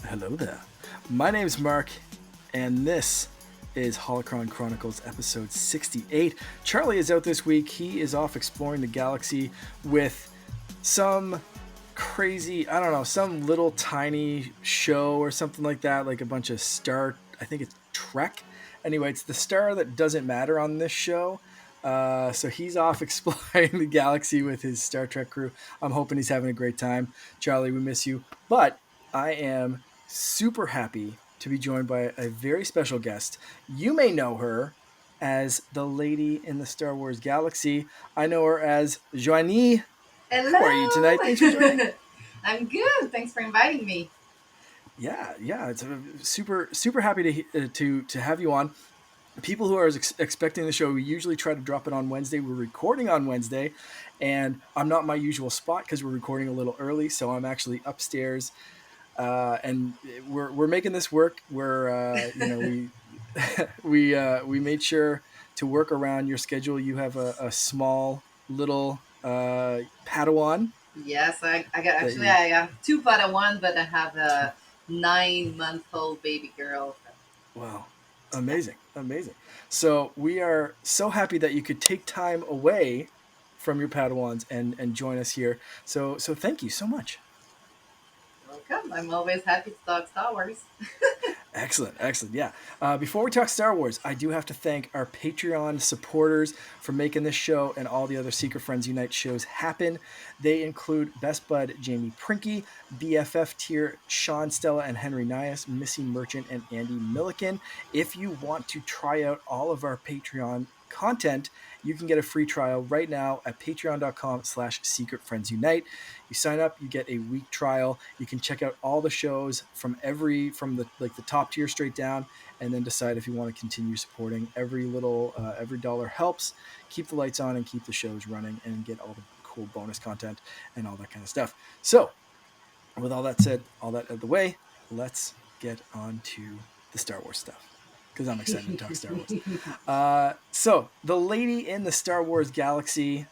Hello there. My name's Mark, and this is Holocron Chronicles episode 68. Charlie is out this week. He is off exploring the galaxy with some crazy, I don't know, some little tiny show or something like that, like a bunch of I think it's Trek. Anyway, it's the star that doesn't matter on this show. So he's off exploring the galaxy with his Star Trek crew. I'm hoping he's having a great time. Charlie, we miss you. But I am super happy to be joined by a very special guest. You may know her as the lady in the Star Wars galaxy. I know her as Joany. Hello. How are you tonight? Thanks for joining. I'm good. Thanks for inviting me. Yeah. It's super happy to have you on. People who are expecting the show, we usually try to drop it on Wednesday. We're recording on Wednesday, and I'm not in my usual spot because we're recording a little early. So I'm actually upstairs, and we're making this work. We we made sure to work around your schedule. You have a small little Padawan. Yes, I have two Padawan, but I have a 9-month-old baby girl. Wow. Amazing. So we are so happy that you could take time away from your Padawans and join us here. So thank you so much. Welcome. I'm always happy to talk Star Wars. Excellent. Yeah. Before we talk Star Wars, I do have to thank our Patreon supporters for making this show and all the other Secret Friends Unite shows happen. They include Best Bud Jamie Prinky, BFF tier Sean Stella and Henry Nias, Missy Merchant and Andy Milliken. If you want to try out all of our Patreon content, you can get a free trial right now at patreon.com/secretfriendsunite. You sign up, you get a week trial. You can check out all the shows from the top tier straight down, and then decide if you want to continue supporting. Every dollar helps keep the lights on and keep the shows running and get all the cool bonus content and all that kind of stuff. So with all that said, all that out of the way, let's get on to the Star Wars stuff, because I'm excited to talk Star Wars. So the lady in the Star Wars galaxy.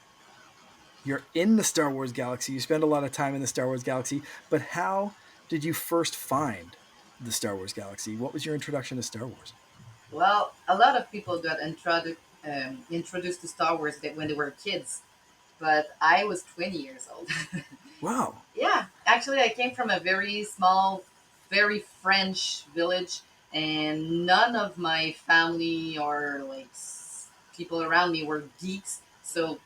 You're in the Star Wars galaxy. You spend a lot of time in the Star Wars galaxy. But how did you first find the Star Wars galaxy? What was your introduction to Star Wars? Well, a lot of people got introduced to Star Wars when they were kids, but I was 20 years old. Wow. Yeah, actually, I came from a very small, very French village, and none of my family or people around me were geeks. So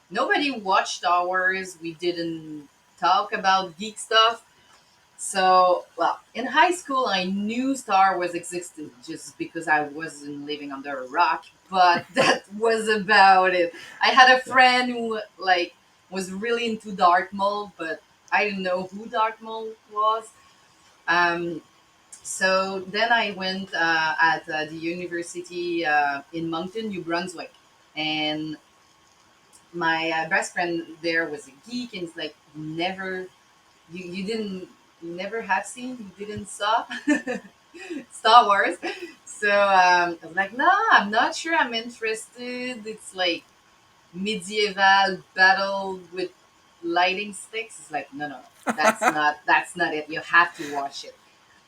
nobody watched Star Wars. We didn't talk about geek stuff. So, well, in high school, I knew Star Wars existed just because I wasn't living under a rock, but that was about it. I had a friend who was really into Darth Maul, but I didn't know who Darth Maul was. Um, so then I went at the university in Moncton, New Brunswick, and my best friend there was a geek, and it's like never you never have seen, you didn't saw Star Wars. So I was like, no, I'm not sure I'm interested. It's like medieval battle with lighting sticks. It's like, no, that's not it. You have to watch it.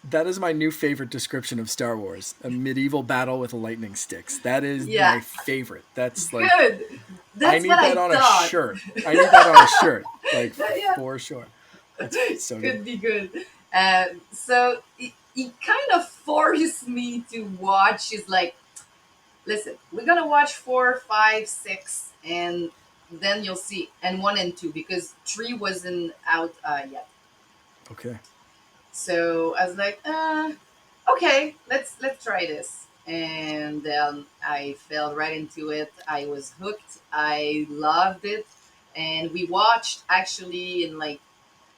That is my new favorite description of Star Wars: a medieval battle with lightning sticks. That is Yeah, my favorite. That's like, good. I That's need what that I on thought. a shirt. I need that on a shirt, like Yeah, for sure. That's so good. could be good. So it kind of forced me to watch. It's like, listen, we're gonna watch 4, 5, 6, and then you'll see, and 1 and 2 because 3 wasn't out yet. Okay. So I was like, okay, let's try this. And then I fell right into it. I was hooked. I loved it, and we watched actually in like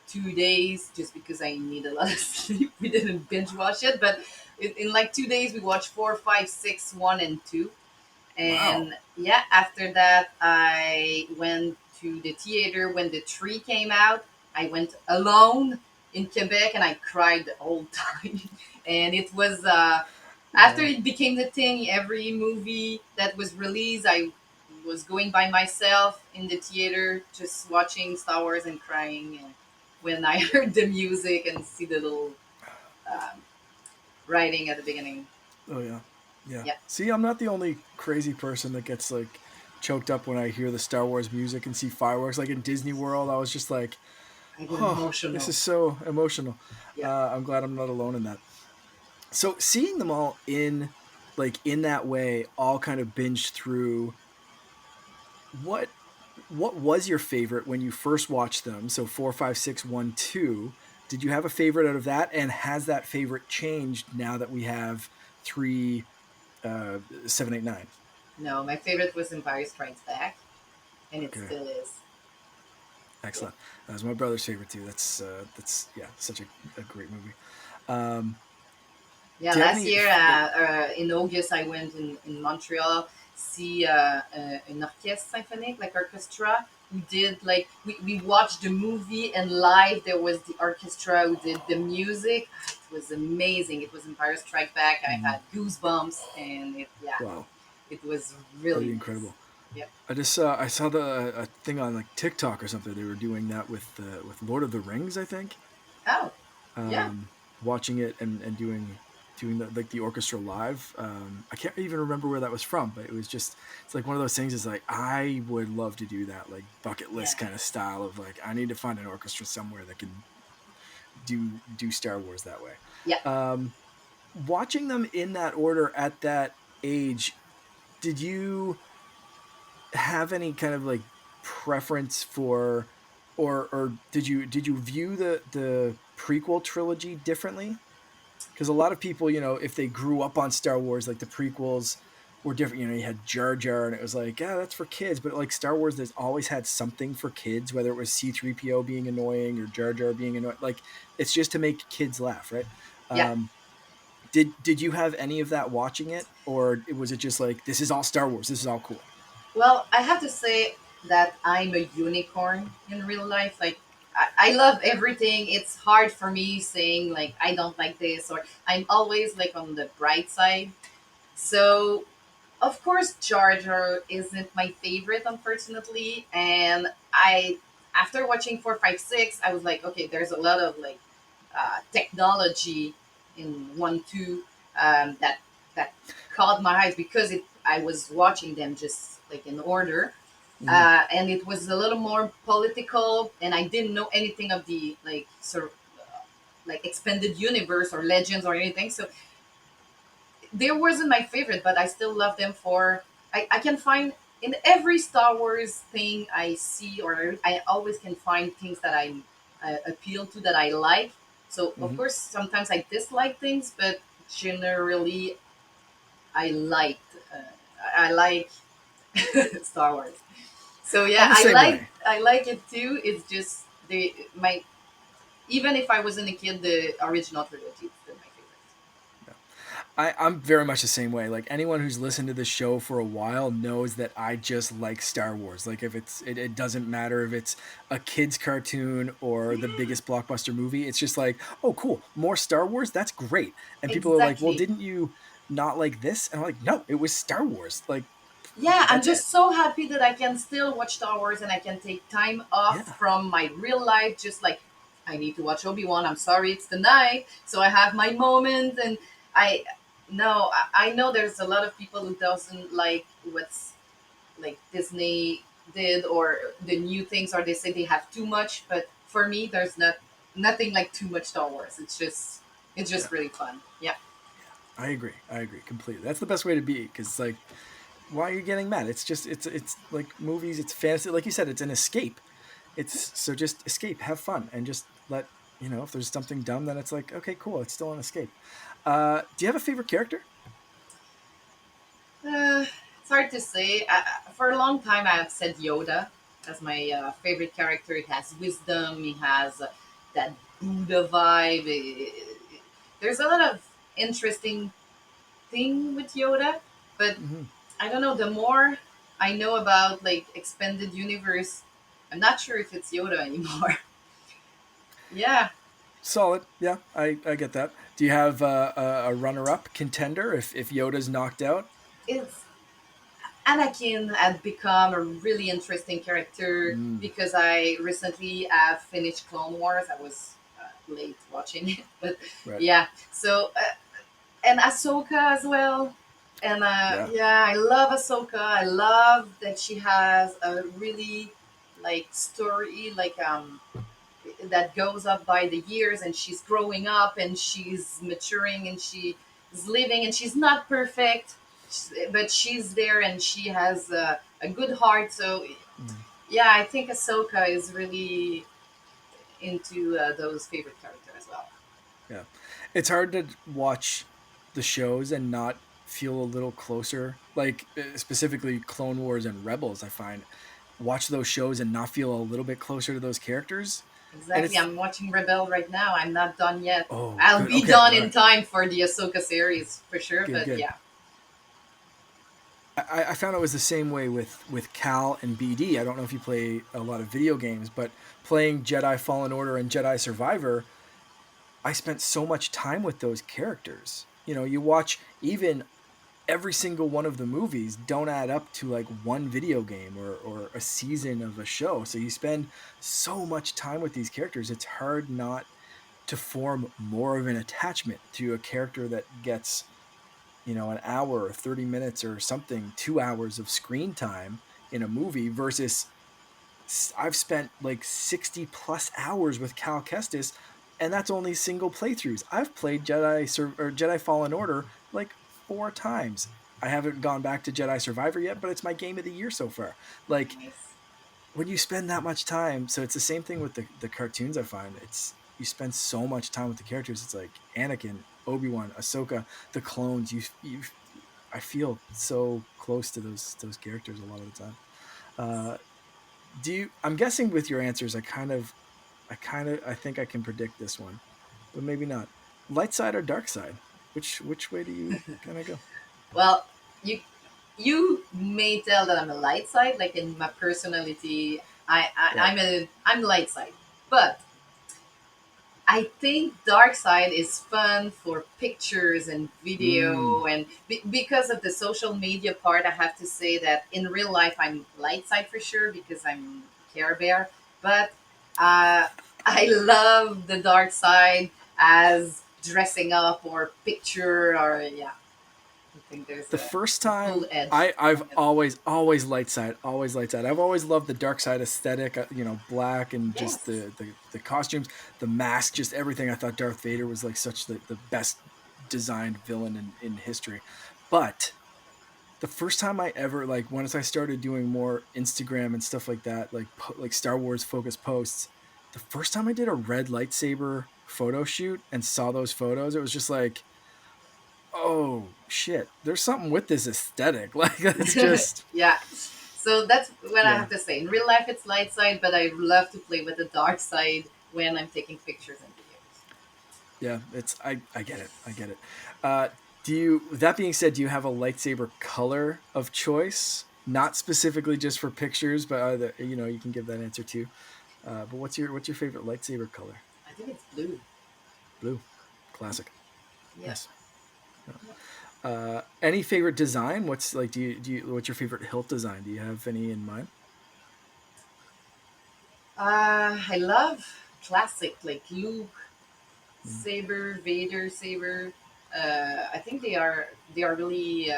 2 days just because I need a lot of sleep. We didn't binge watch it, but in like 2 days we watched 4, 5, 6, 1 and 2. Wow. And yeah, after that I went to the theater when the tree came out. I went alone in Quebec and I cried the whole time. And it was after Wow. it became the thing. Every movie that was released, I was going by myself in the theater, just watching Star Wars and crying. And when I heard the music and see the little um, writing at the beginning, Oh yeah, yeah. yeah, See, I'm not the only crazy person that gets like choked up when I hear the Star Wars music and see fireworks. Like in Disney World, I was just like, I get "Oh, this emotional. is so emotional." Yeah. I'm glad I'm not alone in that. So seeing them all in like in that way, all kind of binged through. What what was your favorite when you first watched them? So four, five, six, one, two. Did you have a favorite out of that? And has that favorite changed now that we have three, seven, eight, nine? No, my favorite was Empire Strikes Back, and it Okay, still is. Yeah. excellent. That was my brother's favorite too. That's yeah, such a great movie. Um, Yeah, do you have last any year like? in August, I went in Montreal see an orchestre symphonique, like orchestra. We did like we watched the movie and live there was the orchestra who did the music. It was amazing. It was Empire Strike Back. I Mm, had goosebumps and it yeah, wow, it was that'd really be nice. incredible. Yep. I saw the a thing on like TikTok or something. They were doing that with Lord of the Rings, I think. Oh, yeah. um, Watching it and doing the like the orchestra live. I can't even remember where that was from, but it was just it's like one of those things. Is like I would love to do that, like bucket Yeah. list kind of style of like I need to find an orchestra somewhere that can do Star Wars that way. Yeah. Um, Watching them in that order at that age, did you have any kind of like preference for or did you view the prequel trilogy differently? Because a lot of people, if they grew up on Star Wars, like the prequels were different. You had Jar Jar, and it was like, yeah, that's for kids. But like Star Wars, there's always had something for kids, whether it was C-3PO being annoying or Jar Jar being annoying. Like it's just to make kids laugh, right? Yeah. Um, did you have any of that watching it, or was it just like this is all Star Wars, this is all cool? Well, I have to say that I'm a unicorn in real life. Like, I love everything. It's hard for me saying, like, I don't like this, or I'm always, like, on the bright side. So, of course, Jar Jar isn't my favorite, unfortunately. And after watching 4, 5, 6, I was like, okay, there's a lot of, like, technology in 1, 2 that that caught my eyes because I was watching them just like in order, Hmm. and it was a little more political, and I didn't know anything of the like sort of like expanded universe or legends or anything. So they wasn't my favorite, but I still love them for. I can find in every Star Wars thing I see, or I always can find things that I appeal to that I like. So of Hmm. course, sometimes I dislike things, but generally I liked. I like Star Wars. So yeah, I'm the same way. I like it too. It's just the my even if I wasn't a kid, the original trilogy is still my favorite. Yeah. I'm very much the same way. Like anyone who's listened to the show for a while knows that I just like Star Wars. Like if it doesn't matter if it's a kids cartoon or the Yeah, biggest blockbuster movie. It's just like, oh cool, more Star Wars. That's great. And people are like, well, exactly. didn't you not like this? And I'm like, no, it was Star Wars. Like Yeah, I'm that's it. just so happy that I can still watch Star Wars and I can take time off Yeah. from my real life. Just like I need to watch Obi-Wan. I'm sorry, it's the night, so I have my moment. And I no, I know there's a lot of people who doesn't like what's like Disney did or the new things, or they say they have too much. But for me, there's nothing like too much Star Wars. It's Yeah. just really fun. Yeah. Yeah. I agree. I agree completely. That's the best way to be because like why are you getting mad? It's just it's like movies, it's fantasy. Like you said, it's an escape. It's so just escape, have fun, and just let if there's something dumb, then it's like okay, cool, it's still an escape. Do you have a favorite character? It's hard to say. For a long time, I have said Yoda as my favorite character. He has wisdom. He has that Buddha vibe. There's a lot of interesting thing with Yoda, but Hmm. I don't know. The more I know about like expanded universe, I'm not sure if it's Yoda anymore. Yeah, Solid. Yeah, I get that. Do you have a runner up contender if Yoda's knocked out? it's Anakin had become a really interesting character Mm, because I recently have finished Clone Wars. I was late watching it, but right. yeah. So and Ahsoka as well. And Yeah. yeah, I love Ahsoka. I love that she has a really like story that goes up by the years, and she's growing up and she's maturing and she is living, and she's not perfect, but she's there and she has a good heart. So Mm, yeah, I think Ahsoka is really into those favorite character as well. yeah. It's hard to watch the shows and not feel a little closer. Like specifically Clone Wars and Rebels, I find watch those shows and not feel a little bit closer to those characters. And Exactly. it's I'm watching Rebel right now. I'm not done yet. oh I'll good. be Okay, done all in right. time for the Ahsoka series for sure. Good, But good. yeah, I found it was the same way with Cal and BD. I don't know if you play a lot of video games, but playing Jedi Fallen Order and Jedi Survivor, I spent so much time with those characters. You know, you watch even every single one of the movies don't add up to like one video game or a season of a show. So you spend so much time with these characters, it's hard not to form more of an attachment to a character that gets, you know, an hour or 30 minutes or something, 2 hours of screen time in a movie versus I've spent like 60 plus hours with Cal Kestis, and that's only single playthroughs. I've played Jedi Fallen Order like 4 times. I haven't gone back to Jedi Survivor yet, but it's my game of the year so far. Like nice. when you spend that much time, so it's the same thing with the cartoons. I find it's you spend so much time with the characters. It's like Anakin, Obi-Wan, Ahsoka, the clones. You I feel so close to those characters a lot of the time. Uh, do you? I'm guessing with your answers, I think I can predict this one, but maybe not. Light side or dark side? Which way do you kind of go? Well, you you may tell that I'm a light side. Like in my personality, Right. I'm light side, but I think dark side is fun for pictures and Mm. video, and because of the social media part, I have to say that in real life I'm light side for sure because I'm Care Bear. But I love the dark side as dressing up or picture or yeah. I think there's The first a full time edge I've on it. always always light side. I've always loved the dark side aesthetic, you know, black and just Yes. the costumes, the mask, just everything. I thought Darth Vader was like such the best designed villain in history. But the first time I ever like once I started doing more Instagram and stuff like that, like Star Wars focused posts, the first time I did a red lightsaber photo shoot and saw those photos, it was just like, oh shit, there's something with this aesthetic. Like that's just Yeah. So that's what I yeah. have to say. In real life, it's light side, but I love to play with the dark side when I'm taking pictures and videos. Yeah, it's I get it. I get it. Uh do you that being said, do you have a lightsaber color of choice? Not specifically just for pictures, but either you know, you can give that answer too. But what's your favorite lightsaber color? I think it's blue. Blue. Classic. Yeah. Nice. Yeah. Any favorite design? What's like what's your favorite hilt design? Do you have any in mind? I love classic like Luke Mm. saber, Vader saber. I think they are really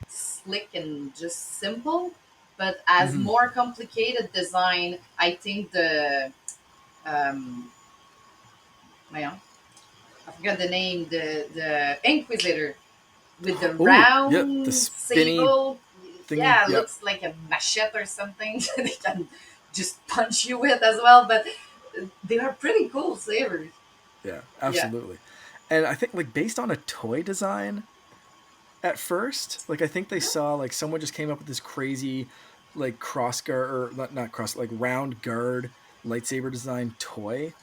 slick and just simple. But as Mm-hmm. more complicated design, I think the um, well, I forgot the name. The Inquisitor with the Oh, yep, the round spinny sable. thingy. Yeah, Yep. looks like a machete or something. They can just punch you with as well. But they are pretty cool sabers. Yeah, Yeah. absolutely. And I think like based on a toy design at first, like I think they saw like someone just came up with this crazy like cross guard or not cross like round guard lightsaber design toy,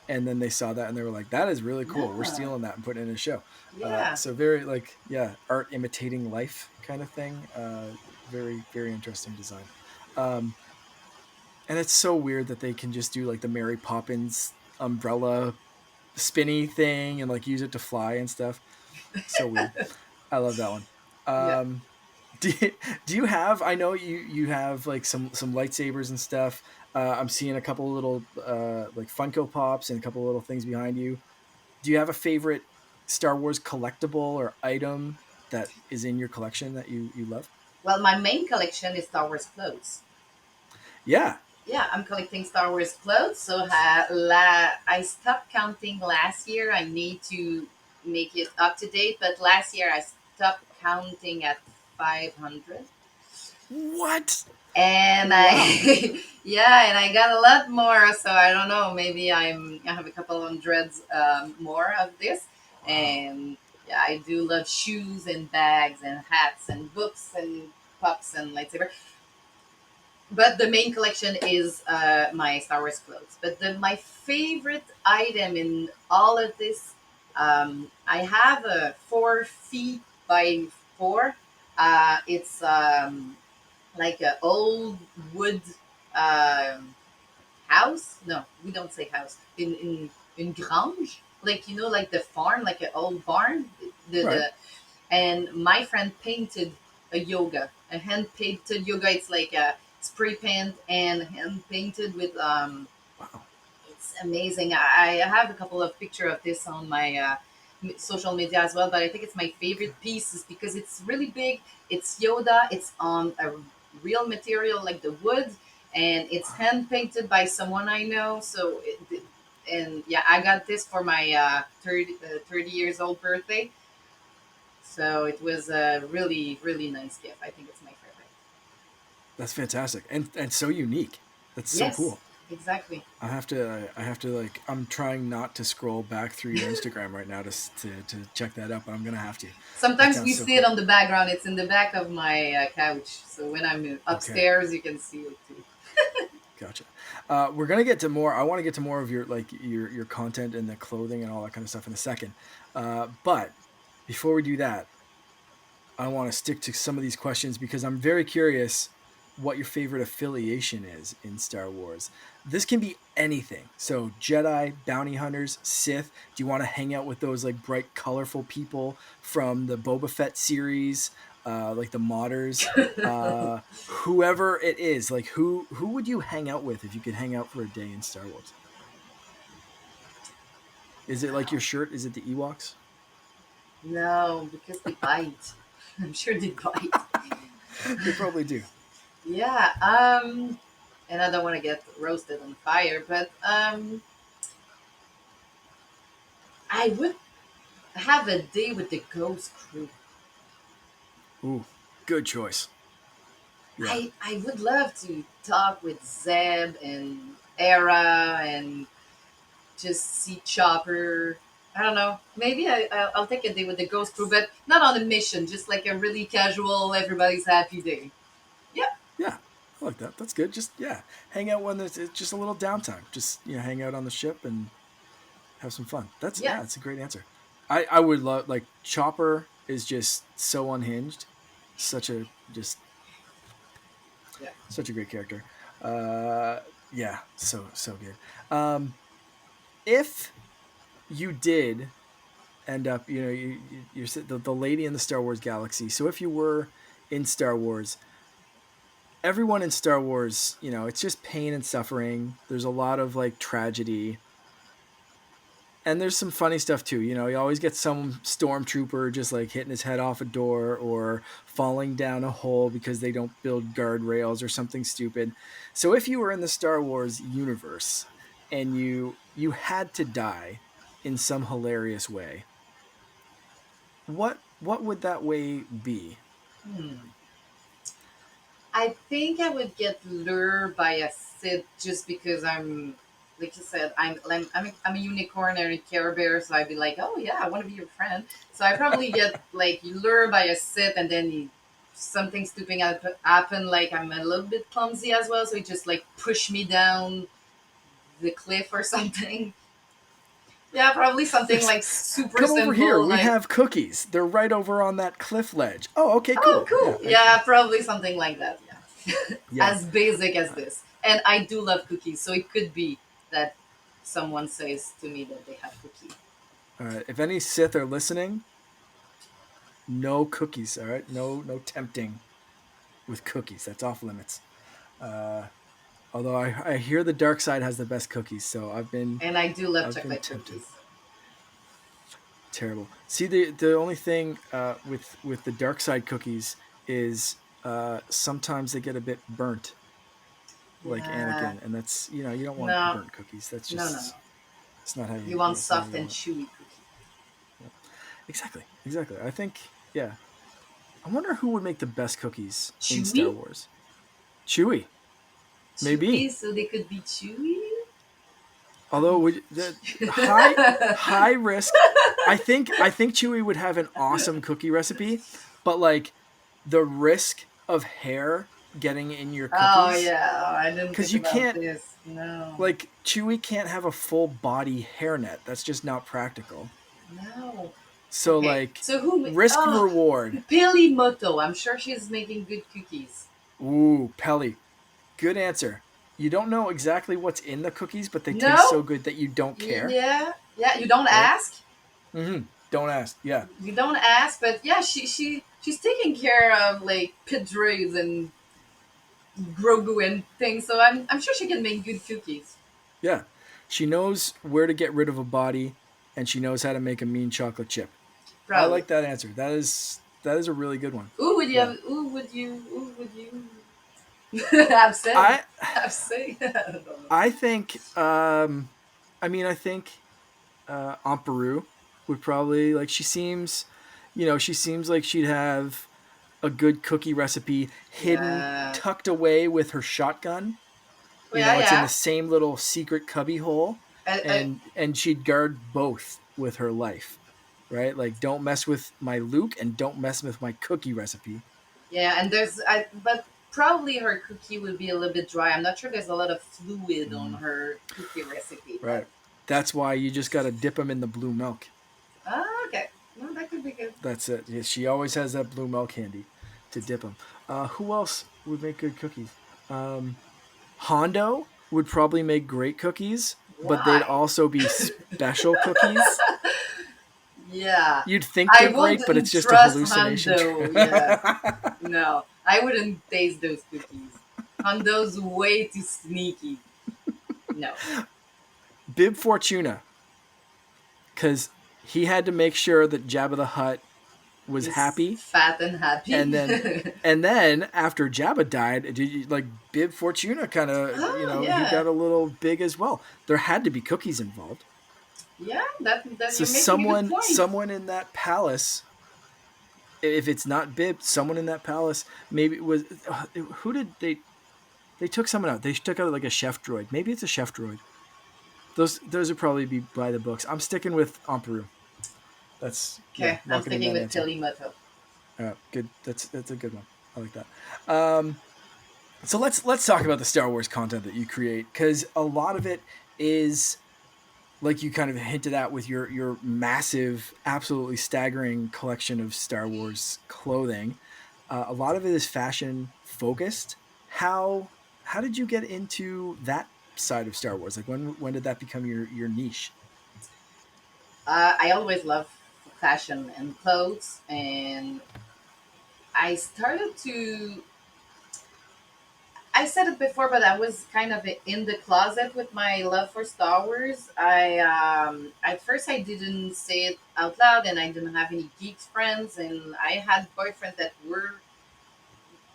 and then they saw that and they were like, that is really cool. We're Yeah. stealing that and putting it in a show. Yeah. So very like yeah, art imitating life kind of thing. Very interesting design. Um, And it's so weird that they can just do like the Mary Poppins umbrella spinny thing and like use it to fly and stuff. So weird. I love that one. Yeah. Um, do you, do you have? I know you have like some lightsabers and stuff. I'm seeing a couple little like Funko Pops and a couple little things behind you. Do you have a favorite Star Wars collectible or item that is in your collection that you love? Well, my main collection is Star Wars clothes. Yeah. Yeah, I'm collecting Star Wars clothes. So I stopped counting last year. I need to make it up to date. But last year I stopped counting at 500. What? And Wow. I, yeah, and I got a lot more. So I don't know. Maybe I have a couple hundreds more of this. Wow. And yeah, I do love shoes and bags and hats and books and pups and lightsaber. But the main collection is my Star Wars clothes. But my favorite item in all of this, I have a 4 feet by 4. It's like an old wood um, house. No, we don't say house. In grange, like like the farm, like an old barn. Right. The and my friend painted a hand painted yoga. It's like a spray paint and hand painted with Wow. it's amazing. I have a couple of picture of this on my social media as well, but I think it's my favorite piece is because it's really big. It's Yoda. It's on a real material like the wood, and it's Wow. hand painted by someone I know. And yeah, I got this for my 30 years old birthday. So it was a really, really nice gift. I think it's my favorite. That's fantastic and so unique. That's so Yes, cool. exactly. I have to like I'm trying not to scroll back through your Instagram right now to check that up, but I'm gonna have to. That Sometimes we sounds so see it cool. on the background. It's in the back of my couch. So when I'm Okay, upstairs, you can see it too. gotcha. We're gonna get to more. I want to get to more of your like your content and the clothing and all that kind of stuff in a second. But before we do that, I want to stick to some of these questions because I'm very curious what your favorite affiliation is in Star Wars. This can be anything. So, Jedi, bounty hunters, Sith. Do you want to hang out with those like bright, colorful people from the Boba Fett series, like the modders? Whoever it is, like who would you hang out with if you could hang out for a day in Star Wars? Is it like Wow. your shirt? Is it the Ewoks? No, because they bite. I'm sure they bite. They probably do. Yeah. And I don't want to get roasted on fire, but I would have a day with the ghost crew. Ooh, good choice. Yeah. I would love to talk with Zeb and Era and just see Chopper. I don't know. Maybe I'll take a day with the ghost crew, but not on a mission. Just like a really casual, everybody's happy day. Yeah, Yeah, I like that. That's good. Just yeah, hang out when there's it's just a little downtime. Just hang out on the ship and have some fun. That's yeah, yeah, that's a great answer. I would love like Chopper is just so unhinged, such a just yeah. such a great character. Yeah, so good. Um, if you did end up, you're the lady in the Star Wars galaxy. So if you were in Star Wars, everyone in Star Wars, it's just pain and suffering. There's a lot of like tragedy. And there's some funny stuff too. You always get some stormtrooper just like hitting his head off a door or falling down a hole because they don't build guardrails or something stupid. So if you were in the Star Wars universe and you had to die in some hilarious way, what would that way be? Hmm. I think I would get lured by a Sith just because like you said, I'm a unicorn and a Care Bear, so I'd be like, oh yeah, I want to be your friend. So I probably get like lured by a Sith, and then something stupid happen. Like I'm a little bit clumsy as well, so he just like push me down the cliff or something. Yeah, probably something There's like super Come over here. simple, We like have cookies. They're right over on that cliff ledge. Oh, okay, oh cool. Yeah, cool, yeah, probably something like that. Yeah, yeah. as basic as this. And I do love cookies, so it could be that someone says to me that they have cookie. All right. If any Sith are listening, no cookies. All right. No tempting with cookies. That's off limits. Uh, although I hear the dark side has the best cookies, so And I do love I've been chocolate tempted. cookies. Terrible. See, the only thing with the dark side cookies is sometimes they get a bit burnt, like Yeah. Anakin, and that's you don't want No, burnt cookies. That's no. just it's not how You you want that's not how soft you and want. chewy cookie. Yeah. Exactly. I think yeah. I wonder who would make the best cookies in Star Chewy? Wars. Chewy, maybe. Chewy, so they could be chewy? Although would the high risk, I think Chewy would have an awesome cookie recipe, but like the risk of hair getting in your Oh, cookies yeah. Oh, I didn't because think you about can't this. No. like Chewy can't have a full body hairnet. That's just not practical. No. So Okay. like So who? risk Oh, reward. Billy Moto. I'm sure she's making good cookies. Ooh, Pelly, good answer. You don't know exactly what's in the cookies, but they taste so No? good that you don't care, Yeah. Yeah. You don't right? ask. Don't ask. Yeah, You don't ask, but yeah, she's taking care of like Pedro's and Grogu and things. So I'm sure she can make good cookies. yeah. She knows where to get rid of a body, and she knows how to make a mean chocolate chip. I Probably. like that answer. That is a really good one. Who would you Yeah. have? Who would you? Who would you? I've said. I I've said. I don't know. I think I think Aunt Beru would probably like she seems like she'd have a good cookie recipe hidden Yeah. tucked away with her shotgun. Oh, yeah, It's in the yeah. same little secret cubby hole, I, and she'd guard both with her life, right? Like, don't mess with my Luke and don't mess with my cookie recipe. yeah, and but probably her cookie would be a little bit dry. I'm not sure there's a lot of fluid on Mm, her cookie recipe, but right. That's why you just got to dip them in the blue milk. okay. No, that could be good. That's it. Yeah, she always has that blue milk handy to dip them. Who else would make good cookies? Um, Hondo would probably make great cookies, but they'd Why? also be special cookies. Yeah, You'd think they're I great, but wouldn't it's just a trust hallucination. Hondo. Yeah, no, I wouldn't taste those cookies. Hondo's way too sneaky. No, Bib Fortuna, because he had to make sure that Jabba the Hutt was he's happy, fat and happy. and then after Jabba died, like Bib Fortuna kind of Oh he yeah, got a little big as well. There had to be cookies involved. yeah. That So you're making a good point. someone in that palace, if it's not Bib, someone in that palace, maybe it was who did they took someone out. They took out like a chef droid. Maybe it's a chef droid. Those would probably be by the books. I'm sticking with Emperor. That's Okay, I'm locking in sticking that with answer. Pelimoto. Good. That's a good one. I like that. Um, so let's talk about the Star Wars content that you create because a lot of it is like you kind of hinted at with your massive, absolutely staggering collection of Star Wars clothing. A lot of it is fashion focused. How did you get into that side of Star Wars? Like when did that become your niche? I always love fashion and clothes, and I started to. I said it before, but I was kind of in the closet with my love for Star Wars. I at first I didn't say it out loud, and I didn't have any geeks friends, and I had boyfriends that were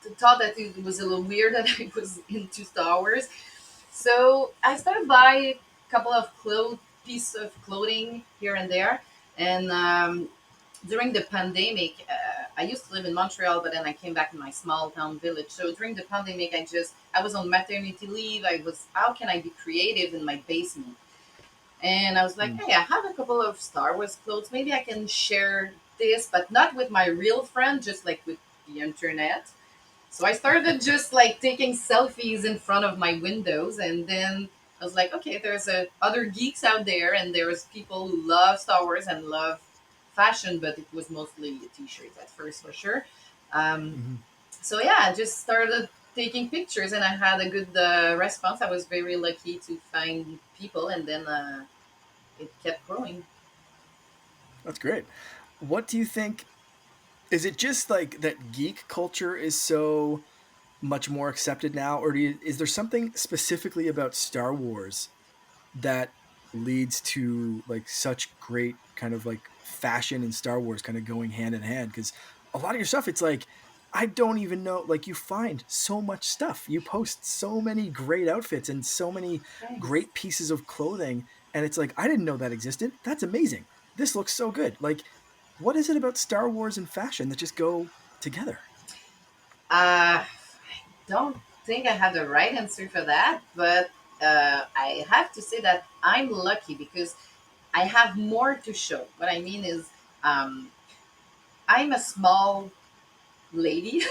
thought that it was a little weird that I was into Star Wars. So I started buy a couple of piece of clothing here and there, and during the pandemic, I used to live in Montreal, but then I came back in my small town village. So during the pandemic, I was on maternity leave. I was how can I be creative in my basement? And I was like, Mm. hey, I have a couple of Star Wars clothes. Maybe I can share this, but not with my real friend, just like with the internet. So I started just like taking selfies in front of my windows, and then I was like, okay, there's other geeks out there, and there's people who love Star Wars and love fashion, but it was mostly t-shirts at first for sure. Um, Mm-hmm. so yeah, I just started. taking pictures, and I had a good response. I was very lucky to find people, and then it kept growing. That's great. What do you think? Is it just like that geek culture is so much more accepted now, or is there something specifically about Star Wars that leads to like such great kind of like fashion in Star Wars kind of going hand in hand? Because a lot of your stuff, it's like I don't even know. Like you find so much stuff, you post so many great outfits and so many Thanks. great pieces of clothing, and it's like I didn't know that existed. That's amazing. This looks so good. Like, what is it about Star Wars and fashion that just go together? I don't think I have the right answer for that, but I have to say that I'm lucky because I have more to show. What I mean is, um, I'm a small lady,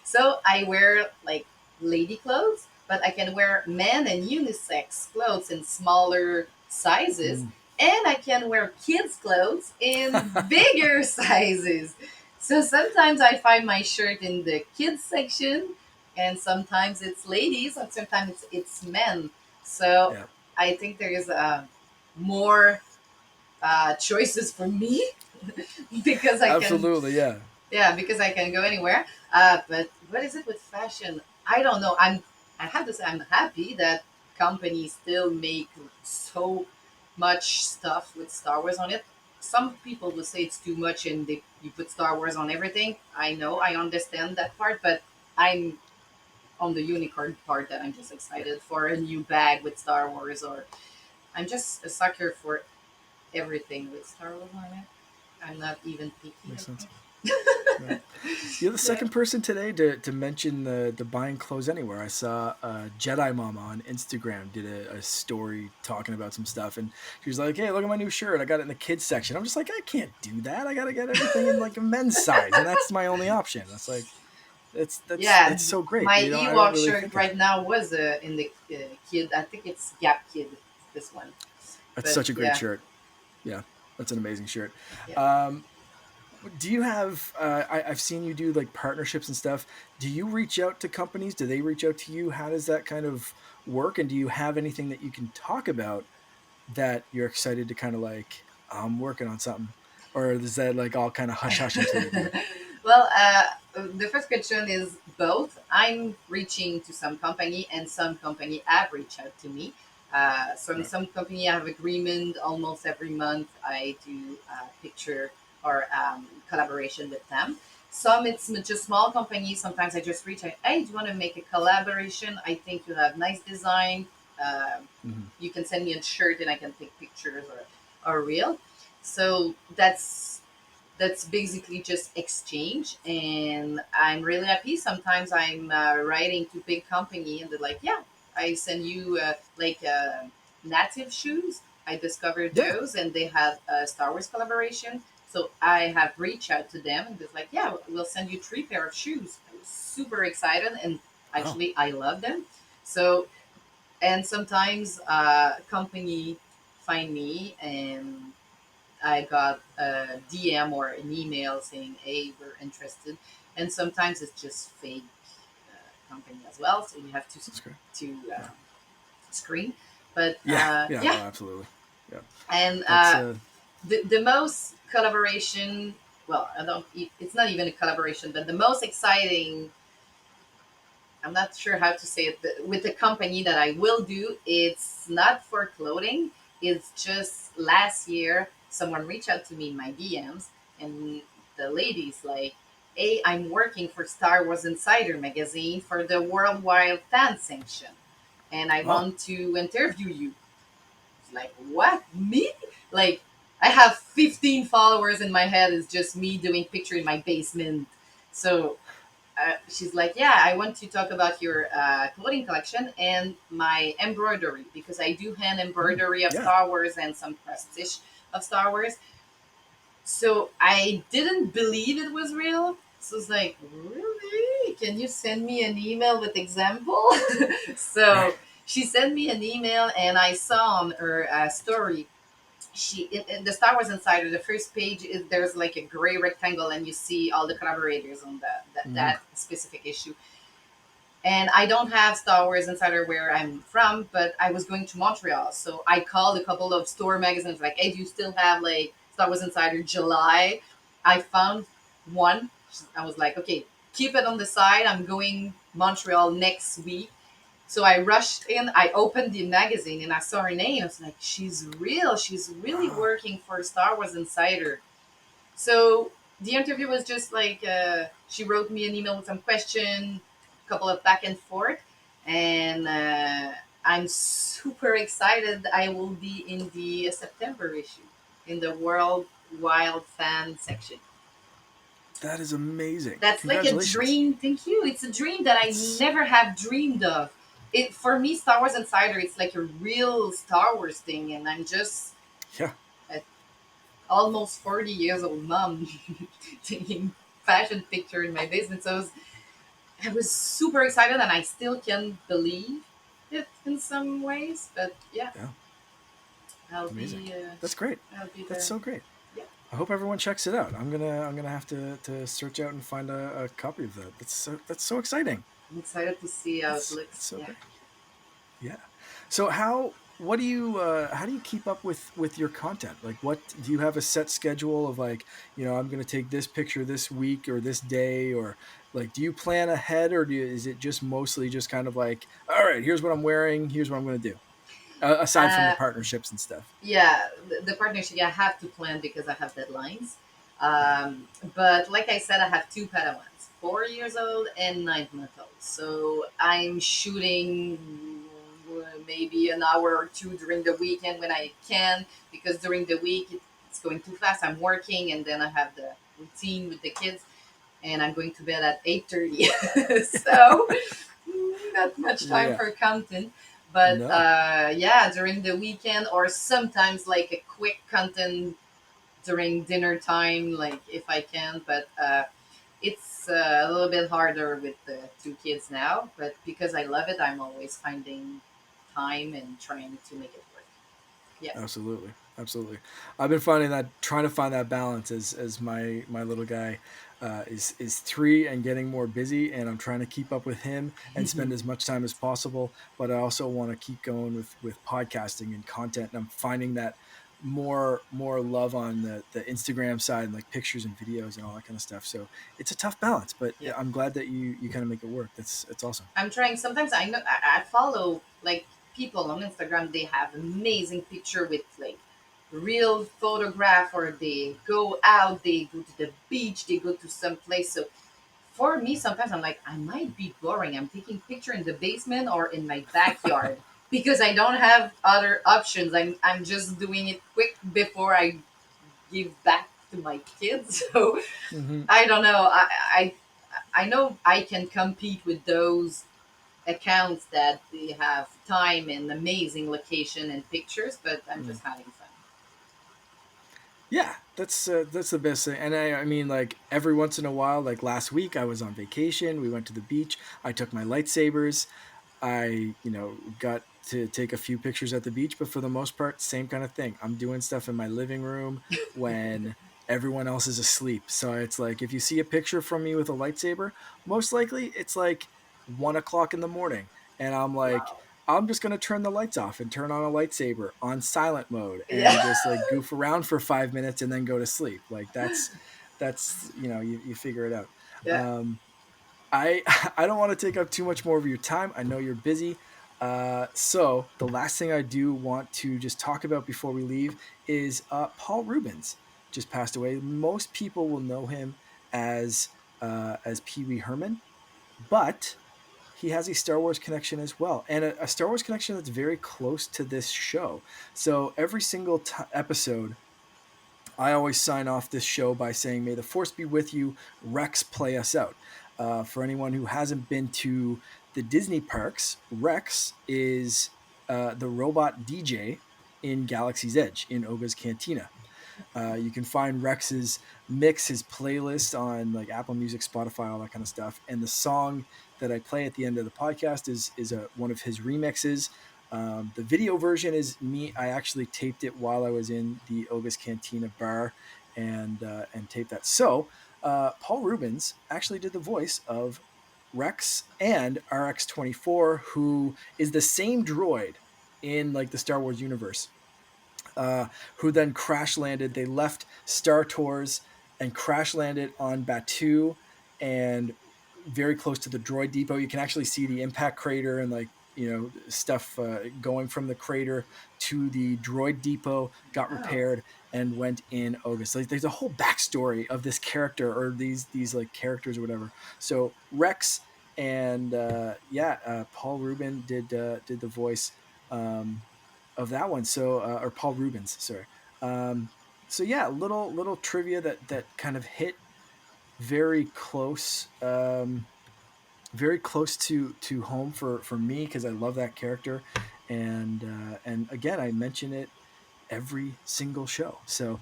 so I wear like lady clothes, but I can wear men and unisex clothes in smaller sizes, Mm. and I can wear kids' clothes in bigger sizes. So sometimes I find my shirt in the kids section, and sometimes it's ladies, and sometimes it's men. So Yeah, I think there is more choices for me because I can, absolutely. Yeah. yeah, because I can go anywhere. But what is it with fashion? I don't know. I have to say I'm happy that companies still make so much stuff with Star Wars on it. Some people will say it's too much and you put Star Wars on everything. I know, I understand that part, but I'm on the unicorn part that I'm just excited for a new bag with Star Wars, or I'm just a sucker for everything with Star Wars on it. I'm not even picky, I Makes sense. think. Yeah. You're the Yeah. second person today to mention the buying clothes anywhere. I saw Jedi Mama on Instagram did a story talking about some stuff, and she was like, "Hey, look at my new shirt. I got it in the kids section." I'm just like, I can't do that. I gotta get everything in like a men's size, and that's my only option. That's like Yeah, that's so great. my You know, I don't Ewok really shirt think of right that. now was in the kid. I think it's Gap Kid. This one, That's but such a great yeah, shirt. Yeah, that's an amazing shirt. yeah. Um, do you have I've seen you do like partnerships and stuff. Do you reach out to companies? Do they reach out to you? How does that kind of work? And do you have anything that you can talk about that you're excited to kind of like I'm working on something, or is that like all kind of hush hush until you do? Well, the first question is both. I'm reaching to some company, and some company have reached out to me. So in Right. some company, I have agreement almost every month. I do picture or collaboration with them. Some it's just small companies. Sometimes I just reach out. Hey, do you want to make a collaboration? I think you have nice design. Um Hmm. you can send me a shirt, and I can take pictures or reel. So that's basically just exchange, and I'm really happy. Sometimes I'm writing to big company, and they're like, yeah, I send you native shoes. I discovered Yeah. those, and they had a Star Wars collaboration. So I have reached out to them, and they're like, yeah, we'll send you 3 pair of shoes. I was super excited, and Oh. actually I love them. So, and sometimes company find me, and I got a DM or an email saying, "Hey, we're interested," and sometimes it's just fake company as well. So you have That's great. to Yeah. screen. But Yeah. Yeah. yeah, Oh, absolutely. Yeah. and That's the most collaboration. Well, I don't. It's not even a collaboration, but the most exciting. I'm not sure how to say it. With the company that I will do, it's not for clothing. It's just last year, someone reached out to me in my DMs, and the lady's like, "Hey, I'm working for Star Wars Insider magazine for the Worldwide Fan Sanction, and I oh. want to interview you." It's like, what? Me? Like, I have 15 followers, in my head is just me doing picture in my basement. So she's like, "Yeah, I want to talk about your clothing collection and my embroidery, because I do hand Mm, embroidery of yeah. Star Wars and some cross stitch of Star Wars." So I didn't believe it was real. So it's like, really? Can you send me an email with example? Right. So she sent me an email, and I saw on her story, she in the Star Wars Insider, the first page is there's like a gray rectangle, and you see all the collaborators on that Hmm. specific issue. And I don't have Star Wars Insider where I'm from, but I was going to Montreal, so I called a couple of store magazines like, "Hey, do you still have like Star Wars Insider July?" I found one. I was like, "Okay, keep it on the side. I'm going Montreal next week." So I rushed in. I opened the magazine and I saw her name. I was like, "She's real. She's really Wow. working for Star Wars Insider." So the interview was just like she wrote me an email with some question, a couple of back and forth, and I'm super excited. I will be in the September issue in the World Wild Fan section. That is amazing. That's like a Congratulations. dream. Thank you. It's a dream that I It's never have dreamed of. It for me, Star Wars Insider. It's like a real Star Wars thing, and I'm just yeah. a almost 40 years old mom taking fashion picture in my business. So I was super excited and I still can't believe it in some ways. But yeah, Yeah. I'll Amazing. be That's great. I'll be That's there. so great. Yeah, I hope everyone checks it out. I'm gonna have to search out and find a copy of that. That's so exciting. I'm excited to see how it It's looks. so Yeah. great. Yeah. So how do you keep up with your content? Like what do you have a set schedule of like, I'm going to take this picture this week or this day, or like do you plan ahead, or is it just mostly just kind of like, all right, here's what I'm wearing, here's what I'm going to do. Aside from the Uh, partnerships and stuff. yeah, the partnership, yeah, I have to plan because I have deadlines. Yeah. But like I said, I have two Padawans, 4 years old and 9 months old. So I'm shooting maybe an hour or two during the weekend when I can, because during the week it's going too fast. I'm working, and then I have the routine with the kids, and I'm going to bed at 8:30. So not much time Yeah. for content. But No. yeah, during the weekend or sometimes like a quick content during dinner time, like if I can. But it's a little bit harder with the two kids now. But because I love it, I'm always finding time and trying to make it work. Yeah. Absolutely. Absolutely. I've been finding that, trying to find that balance as my little guy is 3 and getting more busy, and I'm trying to keep up with him and spend as much time as possible. But I also want to keep going with podcasting and content, and I'm finding that more love on the Instagram side and like pictures and videos and all that kind of stuff. So it's a tough balance, but Yeah. I'm glad that you kind of make it work. That's awesome. I'm trying. Sometimes I know I follow like people on Instagram. They have amazing picture with like real photograph, or they go out, they go to the beach, they go to some place. So for me, sometimes I'm like, I might be boring. I'm taking picture in the basement or in my backyard because I don't have other options. I'm just doing it quick before I give back to my kids. So Hmm. I don't know. I I know I can compete with those accounts that they have time and amazing location and pictures, but I'm just having fun. Yeah, that's the best thing. And I mean, like every once in a while, like last week, I was on vacation. We went to the beach. I took my lightsabers. I, got to take a few pictures at the beach, but for the most part, same kind of thing. I'm doing stuff in my living room when everyone else is asleep. So it's like if you see a picture from me with a lightsaber, most likely it's like 1 o'clock in the morning, and I'm like, Wow. I'm just gonna turn the lights off and turn on a lightsaber on silent mode Yeah. and just like goof around for 5 minutes and then go to sleep. Like that's you figure it out. Yeah. Um, I I don't want to take up too much more of your time. I know you're busy. So the last thing I do want to just talk about before we leave is Paul Rubens just passed away. Most people will know him as Pee Wee Herman, but he has a Star Wars connection as well, and a Star Wars connection that's very close to this show. So every single episode, I always sign off this show by saying, "May the Force be with you, Rex, play us out." For anyone who hasn't been to the Disney parks, Rex is the robot DJ in Galaxy's Edge in Oga's Cantina. You can find Rex's mix, his playlist on like Apple Music, Spotify, all that kind of stuff. And the song that I play at the end of the podcast is one of his remixes. The video version is me. I actually taped it while I was in the Oga's Cantina bar and taped that. So Paul Rubens actually did the voice of Rex and RX-24, who is the same droid in like the Star Wars universe, who then crash landed. They left Star Tours and crash landed on Batuu and very close to the droid depot. You can actually see the impact crater and like stuff going from the crater to the droid depot. Got Oh, repaired and went in August. Like there's a whole backstory of this character or these like characters or whatever. So Rex and Paul Rubin did the voice. Of that one. So or Paul Rubens, sorry. Um, so yeah, little trivia that kind of hit very close, very close to home for me because I love that character, and again I mention it every single show. So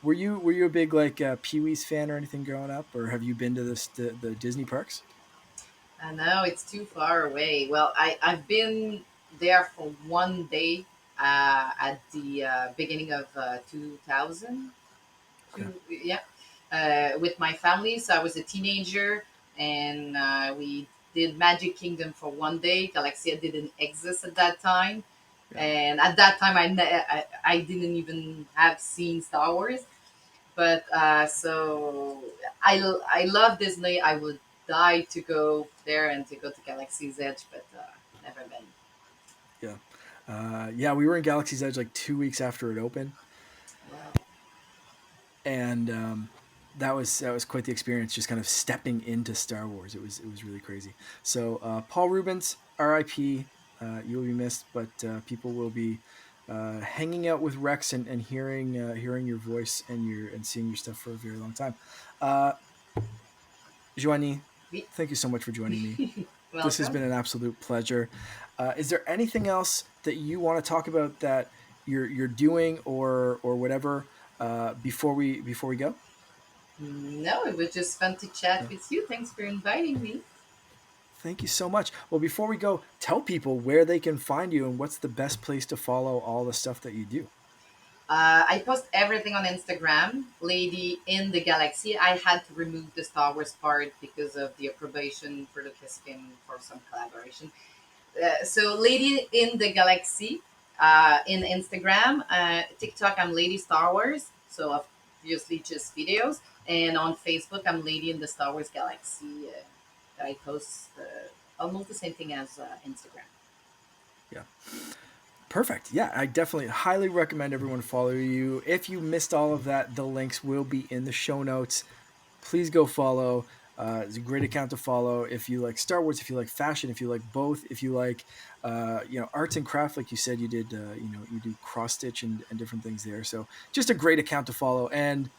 were you a big like Pee Wee's fan or anything growing up, or have you been to the Disney parks? I know it's too far away. Well, I've been there for one day at the beginning of 2000. Okay. Yeah, with my family. So I was a teenager, and we did Magic Kingdom for one day. Galaxia didn't exist at that time, Yeah. and at that time I didn't even have seen Star Wars. But so I love Disney. I would die to go there and to go to Galaxy's Edge, but never been. Yeah. Yeah, we were in Galaxy's Edge like 2 weeks after it opened, Wow. and that was quite the experience. Just kind of stepping into Star Wars. It was really crazy. So Paul Rubens, R.I.P. You will be missed, but people will be hanging out with Rex and hearing your voice and seeing your stuff for a very long time. Uh, Joanie, We- thank you so much for joining me. This has Welcome. been an absolute pleasure. Is there anything else that you want to talk about that you're doing or whatever before we go? No, it was just fun to chat No. with you. Thanks for inviting me. Thank you so much. Well, before we go, tell people where they can find you and what's the best place to follow all the stuff that you do. I post everything on Instagram, Lady in the Galaxy. I had to remove the Star Wars part because of the approbation for Lucasfilm for some collaboration. So, Lady in the Galaxy in Instagram, TikTok, I'm Lady Star Wars. So, obviously, just videos. And on Facebook, I'm Lady in the Star Wars Galaxy. I post almost the same thing as Instagram. Yeah. Perfect. Yeah, I definitely highly recommend everyone follow you. If you missed all of that, the links will be in the show notes. Please go follow. It's a great account to follow if you like Star Wars, if you like fashion, if you like both, if you like arts and craft, like you said you did. You do cross stitch and different things there. So just a great account to follow, and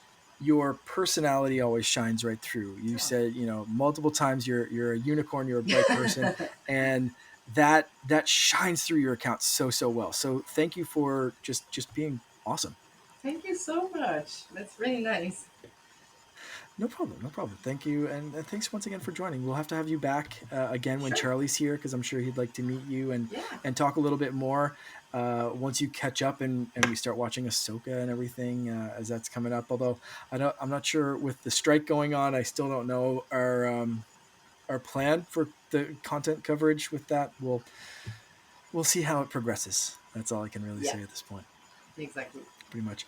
your personality always shines right through. You Oh. said multiple times you're a unicorn, you're a bright person, and that shines through your account so well. So thank you for just being awesome. Thank you so much. That's really nice. No problem. No problem. Thank you. And thanks once again for joining. We'll have to have you back again when Sure. Charlie's here because I'm sure he'd like to meet you Yeah. and talk a little bit more once you catch up and we start watching Ahsoka and everything as that's coming up. Although I'm not sure with the strike going on. I still don't know our plan for the content coverage with that. We'll see how it progresses. That's all I can really Yeah. say at this point. Exactly. Pretty much.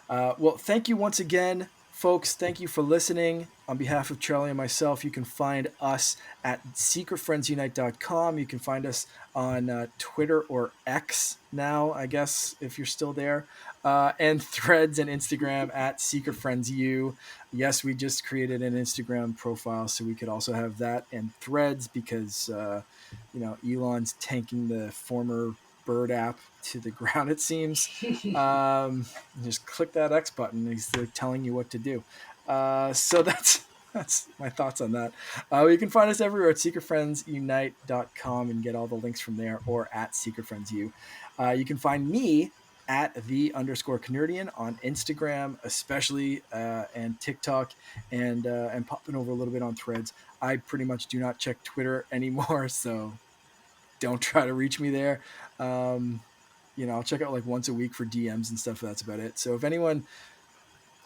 Well, thank you once again, folks. Thank you for listening. On behalf of Charlie and myself, you can find us at secretfriendsunite.com. You can find us on Twitter or X now, I guess, if you're still there, and threads and Instagram at secretfriendsu. Yes, we just created an Instagram profile so we could also have that and threads because, Elon's tanking the former Bird app to the ground, it seems. Just click that X button. He's like telling you what to do. So that's my thoughts on that. You can find us everywhere at secretfriendsunite.com and get all the links from there or at secretfriendsu. You can find me at _Canardian on Instagram, especially and TikTok, and popping over a little bit on Threads. I pretty much do not check Twitter anymore, so don't try to reach me there. Um, I'll check out like once a week for DMs and stuff. That's about it. So if anyone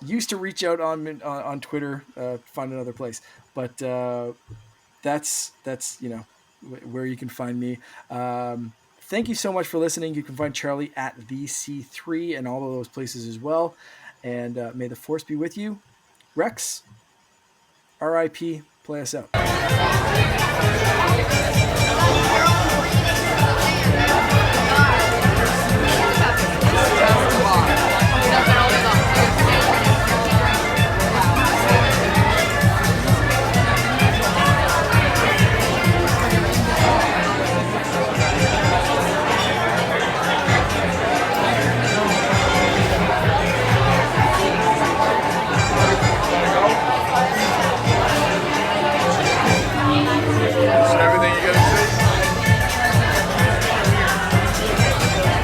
used to reach out on Twitter, find another place. But that's where you can find me. Thank you so much for listening. You can find Charlie at VC3 and all of those places as well. And may the force be with you. Rex, RIP, play us out.